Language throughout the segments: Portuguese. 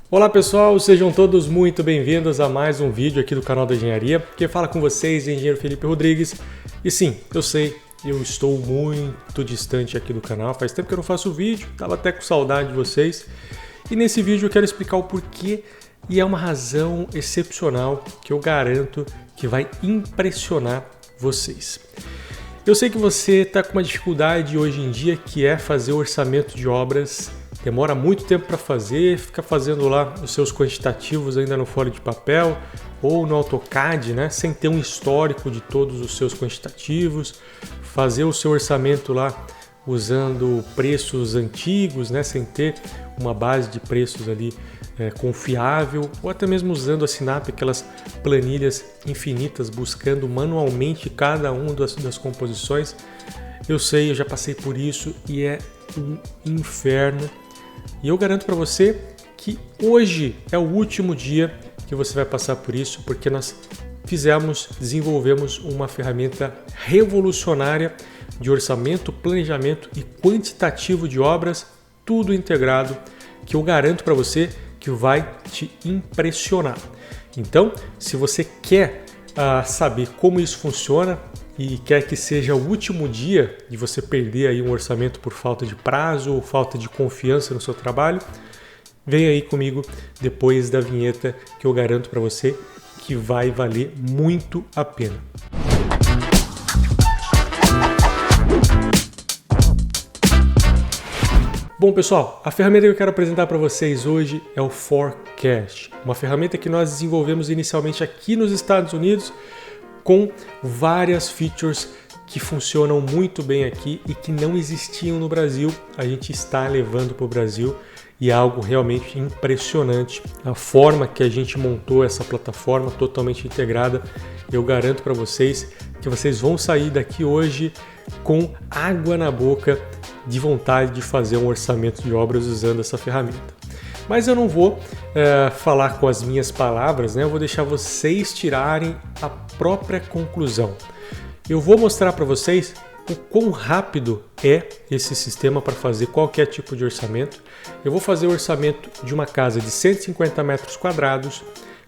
Olá pessoal, sejam todos muito bem-vindos a mais um vídeo aqui do canal da Engenharia. Quem fala com vocês é o engenheiro Felipe Rodrigues. E sim, eu sei, eu estou muito distante aqui do canal, faz tempo que eu não faço vídeo, estava até com saudade de vocês. E nesse vídeo eu quero explicar o porquê e é uma razão excepcional que eu garanto que vai impressionar vocês. Eu sei que você está com uma dificuldade hoje em dia que é fazer o orçamento de obras. Demora muito tempo para fazer, fica fazendo lá os seus quantitativos ainda no folha de papel ou no AutoCAD, né? Sem ter um histórico de todos os seus quantitativos, fazer o seu orçamento lá usando preços antigos, né? Sem ter uma base de preços ali confiável, ou até mesmo usando a Sinap, aquelas planilhas infinitas, buscando manualmente cada uma das composições. Eu sei, eu já passei por isso e é um inferno. E eu garanto para você que hoje é o último dia que você vai passar por isso, porque nós desenvolvemos uma ferramenta revolucionária de orçamento, planejamento e quantitativo de obras, tudo integrado, que eu garanto para você que vai te impressionar. Então, se você quer saber como isso funciona e quer que seja o último dia de você perder aí um orçamento por falta de prazo ou falta de confiança no seu trabalho, vem aí comigo depois da vinheta que eu garanto para você que vai valer muito a pena. Bom pessoal, a ferramenta que eu quero apresentar para vocês hoje é o Forecast, uma ferramenta que nós desenvolvemos inicialmente aqui nos Estados Unidos com várias features que funcionam muito bem aqui e que não existiam no Brasil. A gente está levando para o Brasil e é algo realmente impressionante. A forma que a gente montou essa plataforma totalmente integrada, eu garanto para vocês que vocês vão sair daqui hoje com água na boca de vontade de fazer um orçamento de obras usando essa ferramenta. Mas eu não vou falar com as minhas palavras, né? Eu vou deixar vocês tirarem a própria conclusão. Eu vou mostrar para vocês o quão rápido é esse sistema para fazer qualquer tipo de orçamento. Eu vou fazer o orçamento de uma casa de 150 metros quadrados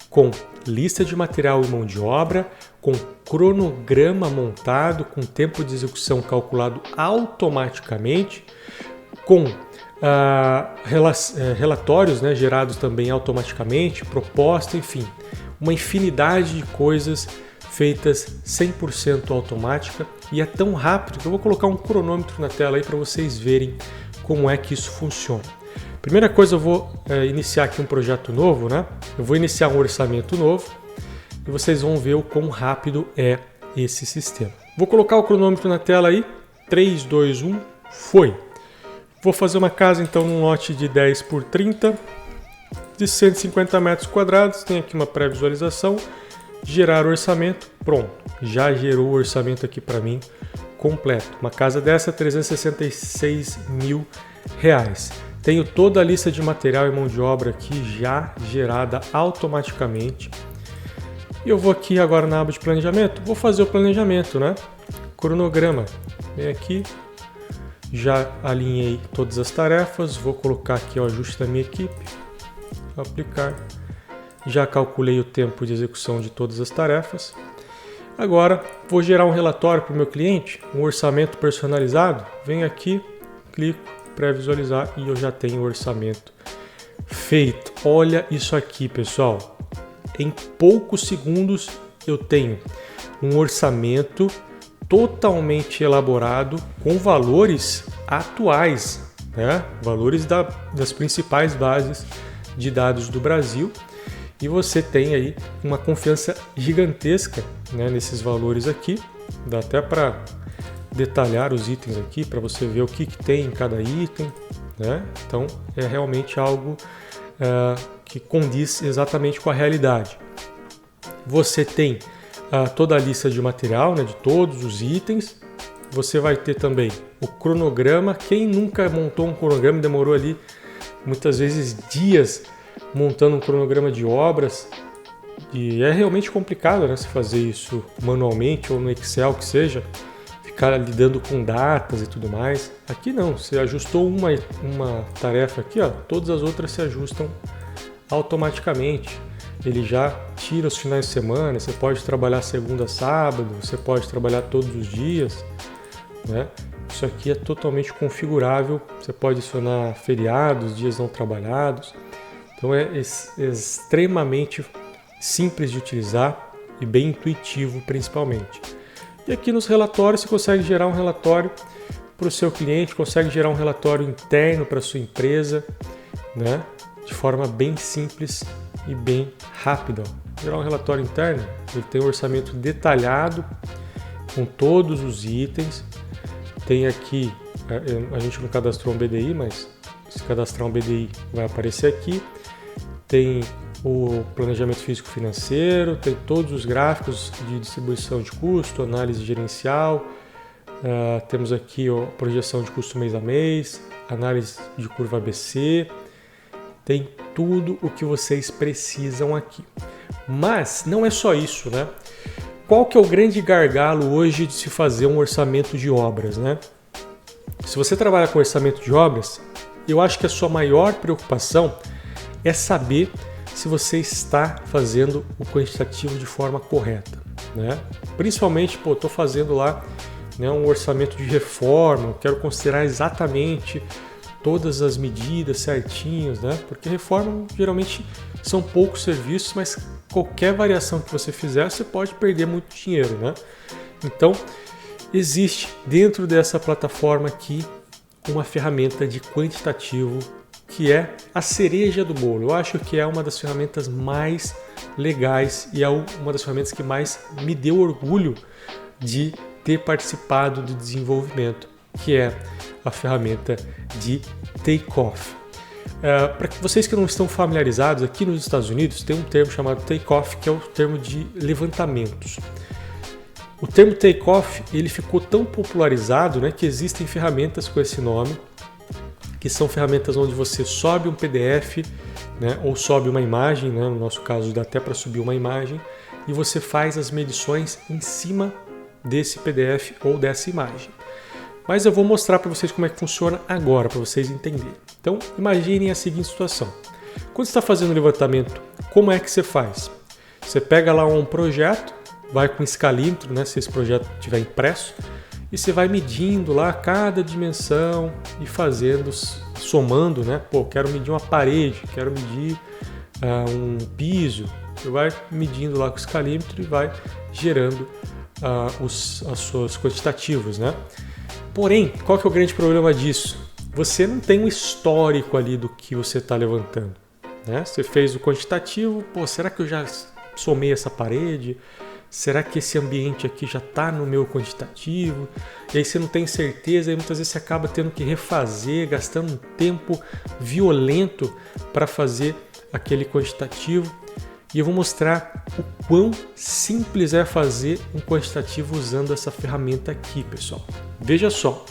com lista de material e mão de obra, com cronograma montado, com tempo de execução calculado automaticamente, com relatórios, né, gerados também automaticamente, proposta, enfim, uma infinidade de coisas feitas 100% automática e é tão rápido que eu vou colocar um cronômetro na tela aí para vocês verem como é que isso funciona. Primeira coisa, eu vou iniciar aqui um projeto novo, né? Eu vou iniciar um orçamento novo e vocês vão ver o quão rápido é esse sistema. Vou colocar o cronômetro na tela aí, 3, 2, 1, foi! Vou fazer uma casa então num lote de 10 por 30, de 150 metros quadrados, tem aqui uma pré-visualização, gerar orçamento, pronto, já gerou o orçamento aqui para mim completo. Uma casa dessa, R$366 mil. Tenho toda a lista de material e mão de obra aqui já gerada automaticamente. E eu vou aqui agora na aba de planejamento, vou fazer o planejamento, né? Cronograma, vem aqui. Já alinhei todas as tarefas, vou colocar aqui o ajuste da minha equipe, aplicar, já calculei o tempo de execução de todas as tarefas. Agora vou gerar um relatório para o meu cliente, um orçamento personalizado, venho aqui, clico, pré-visualizar e eu já tenho o orçamento feito. Olha isso aqui pessoal, em poucos segundos eu tenho um orçamento totalmente elaborado com valores atuais, né? Valores das principais bases de dados do Brasil, e você tem aí uma confiança gigantesca, né, nesses valores aqui. Dá até para detalhar os itens aqui para você ver o que tem em cada item, né? Então é realmente algo que condiz exatamente com a realidade. Você tem toda a lista de material, né, de todos os itens. Você vai ter também o cronograma. Quem nunca montou um cronograma e demorou ali muitas vezes dias montando um cronograma de obras, e é realmente complicado, né, se fazer isso manualmente ou no Excel que seja, ficar lidando com datas e tudo mais. Aqui não, você ajustou uma tarefa aqui, ó, todas as outras se ajustam automaticamente. Ele já tira os finais de semana, você pode trabalhar segunda a sábado, você pode trabalhar todos os dias, né? Isso aqui é totalmente configurável, você pode adicionar feriados, dias não trabalhados. Então é extremamente simples de utilizar e bem intuitivo principalmente. E aqui nos relatórios você consegue gerar um relatório para o seu cliente, consegue gerar um relatório interno para a sua empresa, né? De forma bem simples e bem rápida. Gerar um relatório interno, ele tem um orçamento detalhado com todos os itens. Tem aqui, a gente não cadastrou um BDI, mas se cadastrar um BDI vai aparecer aqui. Tem o planejamento físico-financeiro, tem todos os gráficos de distribuição de custo, análise gerencial, temos aqui a projeção de custo mês a mês, análise de curva ABC, tem tudo o que vocês precisam aqui. Mas não é só isso, né? Qual que é o grande gargalo hoje de se fazer um orçamento de obras, né? Se você trabalha com orçamento de obras, eu acho que a sua maior preocupação é saber se você está fazendo o quantitativo de forma correta, né? Principalmente, estou fazendo lá, né, um orçamento de reforma, eu quero considerar exatamente todas as medidas certinhos, né? Porque reforma geralmente são poucos serviços, mas qualquer variação que você fizer, você pode perder muito dinheiro, né? Então, existe dentro dessa plataforma aqui uma ferramenta de quantitativo que é a cereja do bolo. Eu acho que é uma das ferramentas mais legais e é uma das ferramentas que mais me deu orgulho de ter participado do desenvolvimento, que é a ferramenta de Takeoff. Para vocês que não estão familiarizados, aqui nos Estados Unidos tem um termo chamado Takeoff, que é o termo de levantamentos. O termo Takeoff ele ficou tão popularizado, né, que existem ferramentas com esse nome, que são ferramentas onde você sobe um PDF, né, ou sobe uma imagem, né, no nosso caso dá até para subir uma imagem, e você faz as medições em cima desse PDF ou dessa imagem. Mas eu vou mostrar para vocês como é que funciona agora, para vocês entenderem. Então, imaginem a seguinte situação. Quando você está fazendo o levantamento, como é que você faz? Você pega lá um projeto, vai com escalímetro, né, se esse projeto estiver impresso, e você vai medindo lá cada dimensão e fazendo, somando, né? Quero medir uma parede, quero medir um piso. Você vai medindo lá com o escalímetro e vai gerando os seus quantitativos, né? Porém, qual que é o grande problema disso? Você não tem um histórico ali do que você está levantando, né? Você fez o quantitativo, será que eu já somei essa parede? Será que esse ambiente aqui já está no meu quantitativo? E aí você não tem certeza e muitas vezes você acaba tendo que refazer, gastando um tempo violento para fazer aquele quantitativo. E eu vou mostrar o quão simples é fazer um quantitativo usando essa ferramenta aqui, pessoal. Veja só,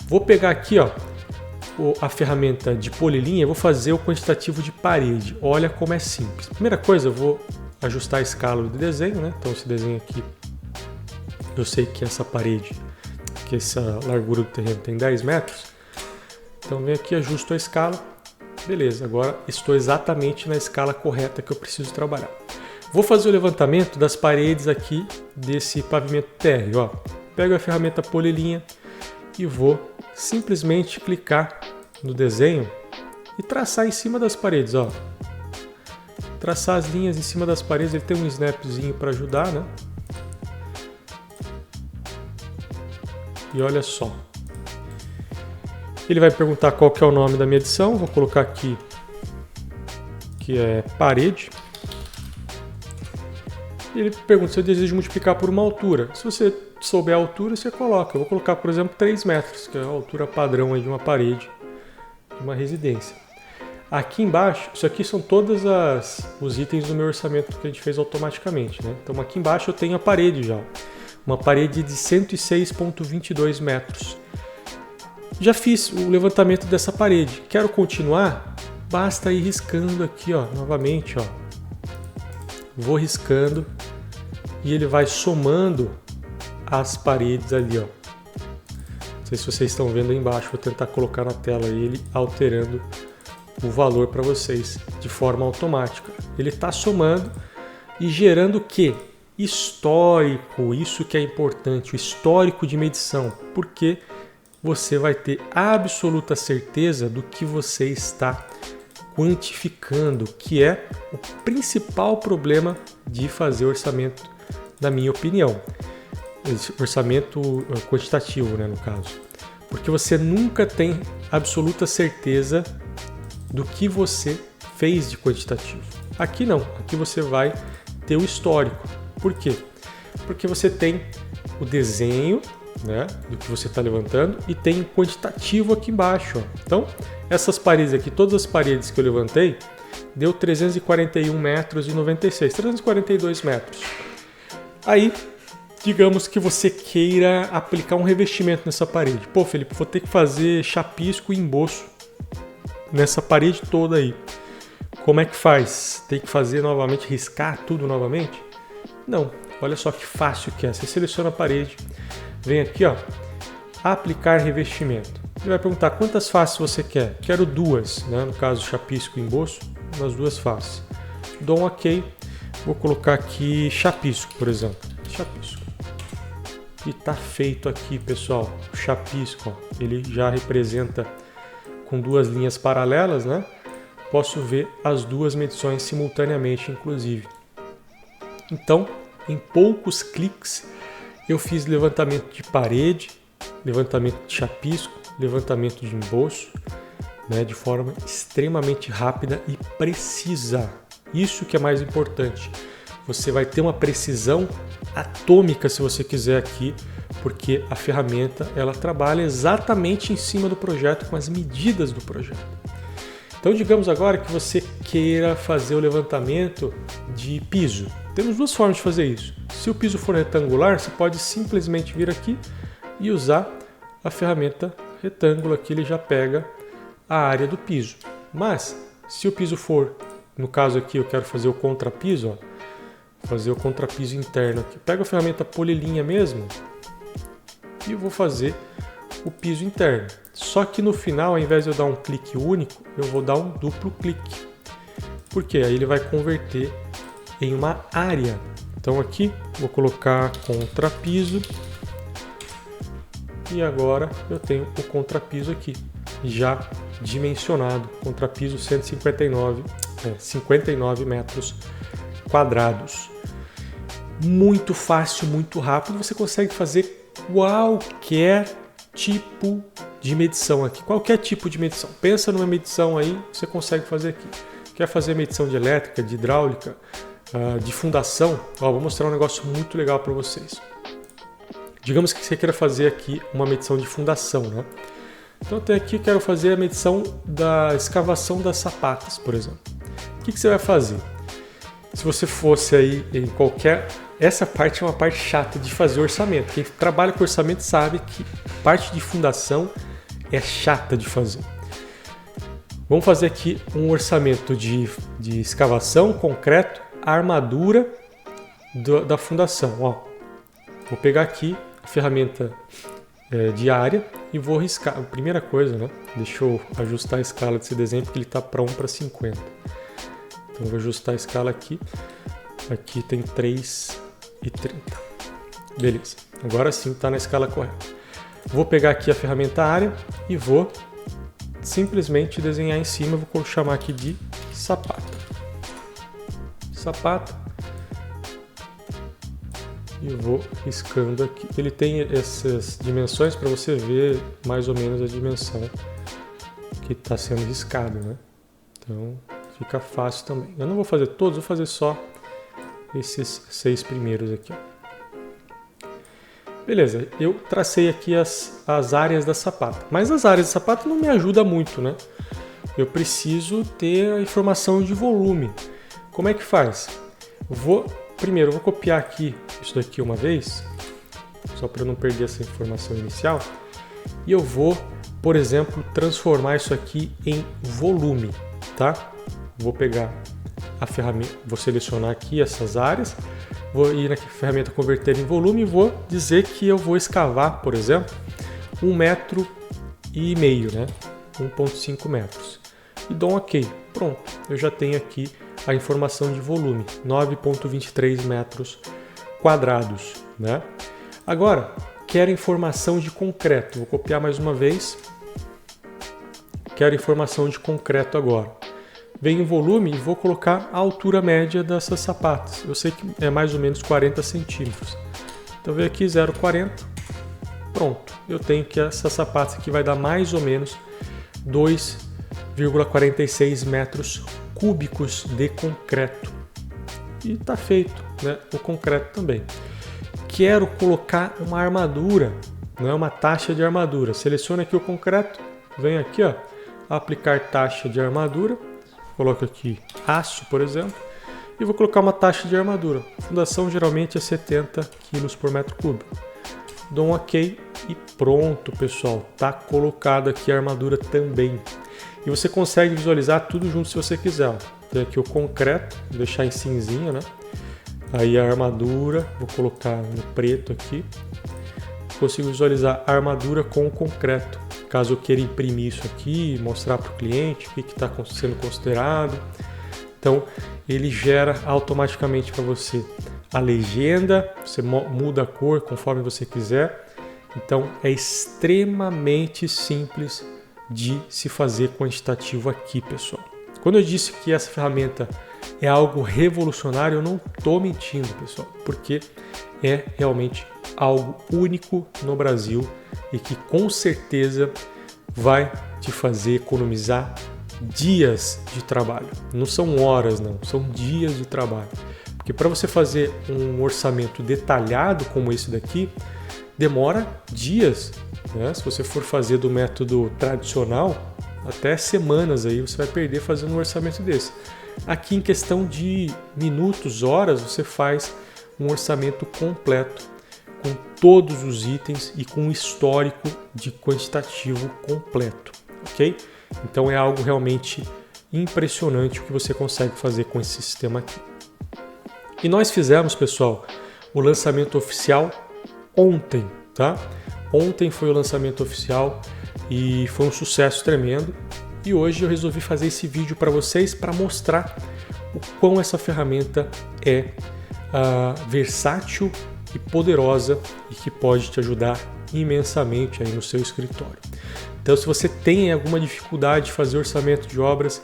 vou pegar aqui a ferramenta de polilinha e vou fazer o quantitativo de parede. Olha como é simples. Primeira coisa, eu vou ajustar a escala do desenho, né? Então esse desenho aqui, eu sei que essa parede, que essa largura do terreno tem 10 metros. Então venho aqui, ajusto a escala. Beleza, agora estou exatamente na escala correta que eu preciso trabalhar. Vou fazer o levantamento das paredes aqui desse pavimento térreo. Ó. Pego a ferramenta polilinha e vou simplesmente clicar no desenho e traçar em cima das paredes. Ó. Traçar as linhas em cima das paredes, ele tem um snapzinho para ajudar, né? E olha só. Ele vai perguntar qual que é o nome da minha edição, vou colocar aqui que é parede. Ele pergunta se eu desejo multiplicar por uma altura. Se você souber a altura, você coloca. Eu vou colocar, por exemplo, 3 metros, que é a altura padrão aí de uma parede de uma residência. Aqui embaixo, isso aqui são todos os itens do meu orçamento que a gente fez automaticamente, né? Então aqui embaixo eu tenho a parede já, uma parede de 106,22 metros. Já fiz o levantamento dessa parede. Quero continuar? Basta ir riscando aqui, ó, novamente, ó. Vou riscando e ele vai somando as paredes ali, ó. Não sei se vocês estão vendo aí embaixo, vou tentar colocar na tela ele alterando o valor para vocês de forma automática. Ele está somando e gerando o quê? Histórico, isso que é importante, o histórico de medição, porque você vai ter absoluta certeza do que você está quantificando, que é o principal problema de fazer orçamento, na minha opinião. Orçamento quantitativo, né, no caso. Porque você nunca tem absoluta certeza do que você fez de quantitativo. Aqui não, aqui você vai ter o histórico. Por quê? Porque você tem o desenho, né, do que você está levantando e tem o quantitativo aqui embaixo. Ó. Então, essas paredes aqui, todas as paredes que eu levantei, deu 341 metros e 96, 342 metros. Aí, digamos que você queira aplicar um revestimento nessa parede. Pô, Felipe, vou ter que fazer chapisco e emboço nessa parede toda aí. Como é que faz? Tem que fazer novamente, riscar tudo novamente? Não, olha só que fácil que é. Você seleciona a parede, vem aqui, ó, aplicar revestimento. Ele vai perguntar quantas faces você quer. Quero duas, né? No caso chapisco e emboço, nas duas faces. Dou um OK. Vou colocar aqui chapisco, por exemplo. Chapisco. E tá feito aqui, pessoal. O chapisco, ó, ele já representa com duas linhas paralelas, né? Posso ver as duas medições simultaneamente, inclusive. Então, em poucos cliques, eu fiz levantamento de parede, levantamento de chapisco, levantamento de emboço, né, de forma extremamente rápida e precisa. Isso que é mais importante. Você vai ter uma precisão atômica, se você quiser aqui, porque a ferramenta ela trabalha exatamente em cima do projeto, com as medidas do projeto. Então, digamos agora que você queira fazer o levantamento de piso. Temos duas formas de fazer isso. Se o piso for retangular, você pode simplesmente vir aqui e usar a ferramenta retângulo, aqui ele já pega a área do piso. Mas, se o piso for, no caso aqui eu quero fazer o contrapiso, ó, fazer o contrapiso interno aqui. Pego a ferramenta polilinha mesmo e vou fazer o piso interno. Só que no final, ao invés de eu dar um clique único, eu vou dar um duplo clique. Porque aí ele vai converter em uma área. Então aqui vou colocar contrapiso e agora eu tenho o contrapiso aqui já dimensionado, contrapiso 59 metros quadrados. Muito fácil, muito rápido, você consegue fazer qualquer tipo de medição aqui, qualquer tipo de medição. Pensa numa medição aí, você consegue fazer aqui. Quer fazer medição de elétrica, de hidráulica, de fundação? Ó, vou mostrar um negócio muito legal para vocês. Digamos que você queira fazer aqui uma medição de fundação, né? Então eu tenho aqui, quero fazer a medição da escavação das sapatas, por exemplo. O que você vai fazer? Se você fosse aí em qualquer... Essa parte é uma parte chata de fazer orçamento. Quem trabalha com orçamento sabe que parte de fundação é chata de fazer. Vamos fazer aqui um orçamento de escavação, concreto, armadura da fundação. Ó, vou pegar aqui a ferramenta de área e vou riscar. A primeira coisa, né? Deixa eu ajustar a escala desse desenho porque ele está para 1:50. Então eu vou ajustar a escala aqui. Aqui tem 3:30. Beleza. Agora sim está na escala correta. Vou pegar aqui a ferramenta área e vou simplesmente desenhar em cima. Vou chamar aqui de sapato. Sapato. E vou riscando aqui. Ele tem essas dimensões para você ver mais ou menos a dimensão que está sendo riscado, né? Então fica fácil também. Eu não vou fazer todos, vou fazer só esses 6 primeiros aqui. Ó. Beleza, eu tracei aqui as áreas da sapata. Mas as áreas da sapata não me ajudam muito, né? Eu preciso ter a informação de volume. Como é que faz? Primeiro, eu vou copiar aqui isso daqui uma vez, só para eu não perder essa informação inicial. E eu vou, por exemplo, transformar isso aqui em volume, tá? Vou pegar a ferramenta, vou selecionar aqui essas áreas, vou ir na ferramenta converter em volume e vou dizer que eu vou escavar, por exemplo, 1,5 metro, né? 1,5 metros. e dou um OK. Pronto, eu já tenho aqui a informação de volume, 9,23 metros quadrados, né? Agora, quero informação de concreto. Vou copiar mais uma vez. Quero informação de concreto agora. Venho em volume e vou colocar a altura média dessas sapatas. Eu sei que é mais ou menos 40 centímetros. Então, venho aqui 0,40. Pronto, eu tenho que essa sapata aqui vai dar mais ou menos 2,46 metros cúbicos de concreto. E está feito, né? O concreto também. Quero colocar uma armadura, não é uma taxa de armadura. Selecione aqui o concreto, venho aqui, ó, aplicar taxa de armadura. Coloco aqui aço, por exemplo, e vou colocar uma taxa de armadura. A fundação geralmente é 70 kg por metro cúbico. Dou um OK e pronto, pessoal. Tá colocado aqui a armadura também. E você consegue visualizar tudo junto se você quiser. Tem aqui o concreto, vou deixar em cinzinha, né? Aí a armadura, vou colocar no preto aqui. Consigo visualizar a armadura com o concreto. Caso eu queira imprimir isso aqui, mostrar para o cliente o que está sendo considerado. Então, ele gera automaticamente para você a legenda, você muda a cor conforme você quiser. Então, é extremamente simples de se fazer quantitativo aqui, pessoal. Quando eu disse que essa ferramenta é algo revolucionário, eu não estou mentindo, pessoal, porque é realmente algo único no Brasil e que com certeza vai te fazer economizar dias de trabalho. Não são horas, não, são dias de trabalho. Porque para você fazer um orçamento detalhado como esse daqui, demora dias, né? Se você for fazer do método tradicional, até semanas aí você vai perder fazendo um orçamento desse. Aqui em questão de minutos, horas, você faz um orçamento completo com todos os itens e com um histórico de quantitativo completo, ok? Então é algo realmente impressionante o que você consegue fazer com esse sistema aqui. E nós fizemos, pessoal, o lançamento oficial ontem, tá? Ontem foi o lançamento oficial e foi um sucesso tremendo. E hoje eu resolvi fazer esse vídeo para vocês para mostrar o quão essa ferramenta é versátil e poderosa e que pode te ajudar imensamente aí no seu escritório. Então, se você tem alguma dificuldade de fazer orçamento de obras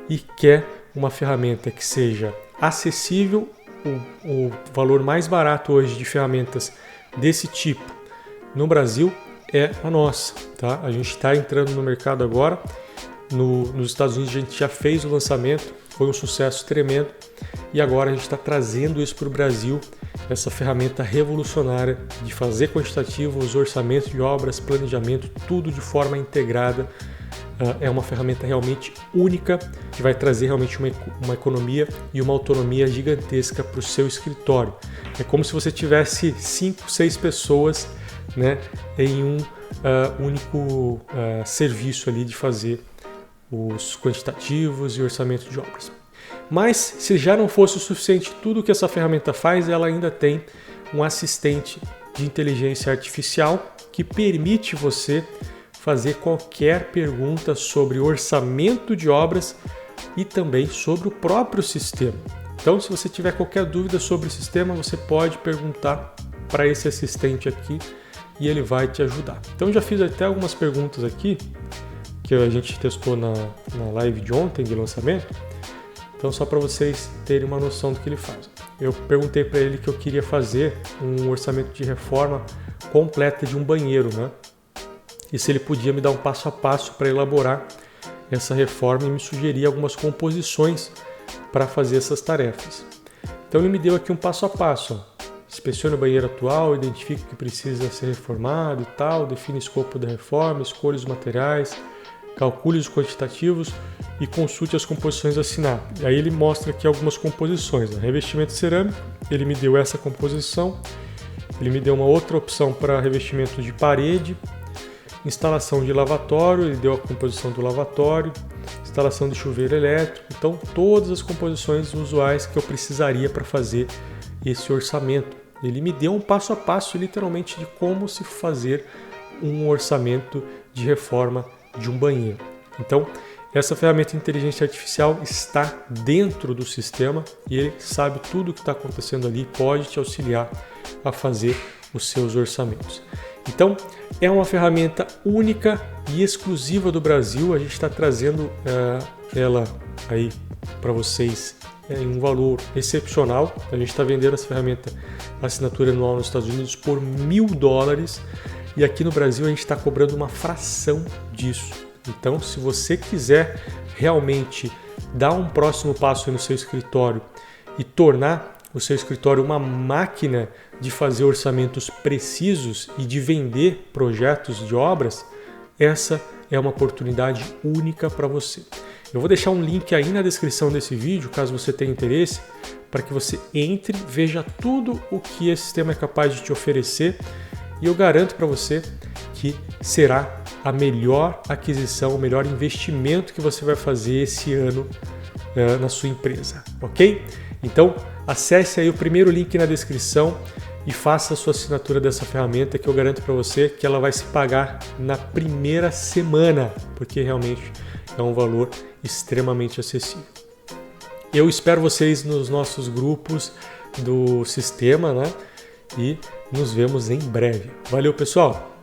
e quer uma ferramenta que seja acessível, o valor mais barato hoje de ferramentas desse tipo no Brasil é a nossa, tá? A gente está entrando no mercado agora. Nos Estados Unidos a gente já fez o lançamento, foi um sucesso tremendo e agora a gente está trazendo isso para o Brasil, essa ferramenta revolucionária de fazer quantitativo, os orçamentos de obras, planejamento, tudo de forma integrada. É uma ferramenta realmente única que vai trazer realmente uma economia e uma autonomia gigantesca para o seu escritório. É como se você tivesse 5, 6 pessoas, né, em um único serviço ali de fazer os quantitativos e orçamento de obras. Mas se já não fosse o suficiente tudo que essa ferramenta faz, ela ainda tem um assistente de inteligência artificial que permite você fazer qualquer pergunta sobre orçamento de obras e também sobre o próprio sistema. Então, se você tiver qualquer dúvida sobre o sistema, você pode perguntar para esse assistente aqui e ele vai te ajudar. Então, já fiz até algumas perguntas aqui que a gente testou na live de ontem de lançamento. Então, só para vocês terem uma noção do que ele faz. Eu perguntei para ele que eu queria fazer um orçamento de reforma completa de um banheiro, né? E se ele podia me dar um passo a passo para elaborar essa reforma e me sugerir algumas composições para fazer essas tarefas. Então ele me deu aqui um passo a passo. Ó. Inspecione o banheiro atual, identifique o que precisa ser reformado e tal, define o escopo da reforma, escolha os materiais, calcule os quantitativos e consulte as composições a assinar. E aí ele mostra aqui algumas composições. Né? Revestimento cerâmico, ele me deu essa composição. Ele me deu uma outra opção para revestimento de parede. Instalação de lavatório, ele deu a composição do lavatório. Instalação de chuveiro elétrico. Então, todas as composições usuais que eu precisaria para fazer esse orçamento. Ele me deu um passo a passo, literalmente, de como se fazer um orçamento de reforma de um banheiro. Então, Essa ferramenta de inteligência artificial está dentro do sistema e ele sabe tudo o que está acontecendo ali e pode te auxiliar a fazer os seus orçamentos. Então, é uma ferramenta única e exclusiva do Brasil. A gente está trazendo ela aí para vocês em um valor excepcional. A gente está vendendo essa ferramenta, assinatura anual nos Estados Unidos, por $1.000 e aqui no Brasil a gente está cobrando uma fração disso. Então, se você quiser realmente dar um próximo passo no seu escritório e tornar o seu escritório uma máquina de fazer orçamentos precisos e de vender projetos de obras, essa é uma oportunidade única para você. Eu vou deixar um link aí na descrição desse vídeo, caso você tenha interesse, para que você entre, veja tudo o que esse sistema é capaz de te oferecer e eu garanto para você que será a melhor aquisição, o melhor investimento que você vai fazer esse ano na sua empresa, ok? Então, acesse aí o primeiro link na descrição e faça a sua assinatura dessa ferramenta que eu garanto para você que ela vai se pagar na primeira semana, porque realmente é um valor extremamente acessível. Eu espero vocês nos nossos grupos do sistema, né? E nos vemos em breve. Valeu, pessoal!